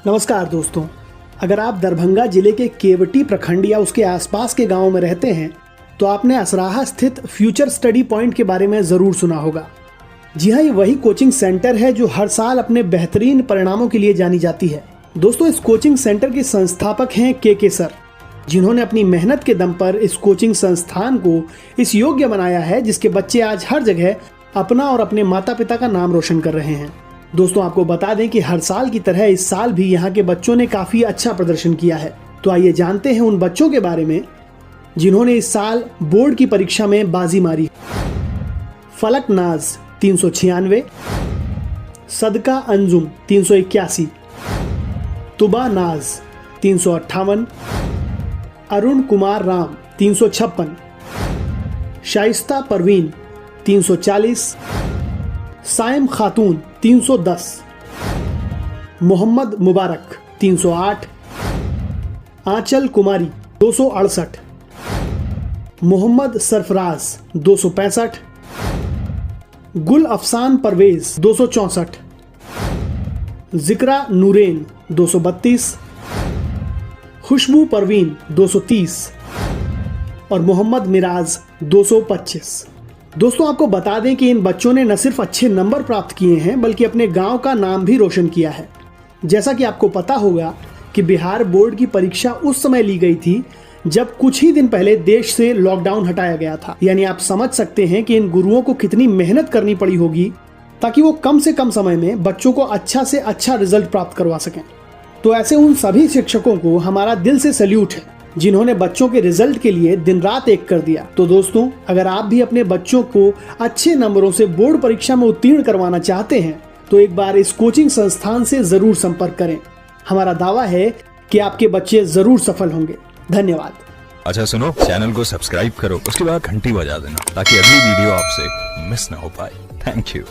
नमस्कार दोस्तों, अगर आप दरभंगा जिले के केवटी प्रखंड या उसके आसपास के गांव में रहते हैं तो आपने असराहा स्थित फ्यूचर स्टडी पॉइंट के बारे में ज़रूर सुना होगा। जी हाँ, ये वही कोचिंग सेंटर है जो हर साल अपने बेहतरीन परिणामों के लिए जानी जाती है। दोस्तों, इस कोचिंग सेंटर के संस्थापक हैं के सर, जिन्होंने अपनी मेहनत के दम पर इस कोचिंग संस्थान को इस योग्य बनाया है जिसके बच्चे आज हर जगह अपना और अपने माता पिता का नाम रोशन कर रहे हैं। दोस्तों, आपको बता दें कि हर साल की तरह इस साल भी यहाँ के बच्चों ने काफ़ी अच्छा प्रदर्शन किया है। तो आइए जानते हैं उन बच्चों के बारे में जिन्होंने इस साल बोर्ड की परीक्षा में बाजी मारी। फलक नाज 396, सदका अंजुम 381, तुबा नाज 358, अरुण कुमार राम 356, शाइस्ता परवीन 340, साइम खातून 310, मोहम्मद मुबारक 308, आंचल कुमारी 268, मोहम्मद सरफराज 265, गुल अफसान परवेज 264, जिक्रा नूरेन 232, खुशबू परवीन 230 और मोहम्मद मिराज 225। दोस्तों, आपको बता दें कि इन बच्चों ने न सिर्फ अच्छे नंबर प्राप्त किए हैं बल्कि अपने गांव का नाम भी रोशन किया है। जैसा कि आपको पता होगा कि बिहार बोर्ड की परीक्षा उस समय ली गई थी जब कुछ ही दिन पहले देश से लॉकडाउन हटाया गया था। यानी आप समझ सकते हैं कि इन गुरुओं को कितनी मेहनत करनी पड़ी होगी ताकि वो कम से कम समय में बच्चों को अच्छा से अच्छा रिजल्ट प्राप्त करवा सकें। तो ऐसे उन सभी शिक्षकों को हमारा दिल से सैल्यूट है जिन्होंने बच्चों के रिजल्ट के लिए दिन रात एक कर दिया। तो दोस्तों, अगर आप भी अपने बच्चों को अच्छे नंबरों से बोर्ड परीक्षा में उत्तीर्ण करवाना चाहते हैं तो एक बार इस कोचिंग संस्थान से जरूर संपर्क करें। हमारा दावा है कि आपके बच्चे जरूर सफल होंगे। धन्यवाद। अच्छा सुनो, चैनल को सब्सक्राइब करो, उसके बाद घंटी बजा देना ताकि अगली वीडियो आपसे मिस ना हो पाए। Thank you.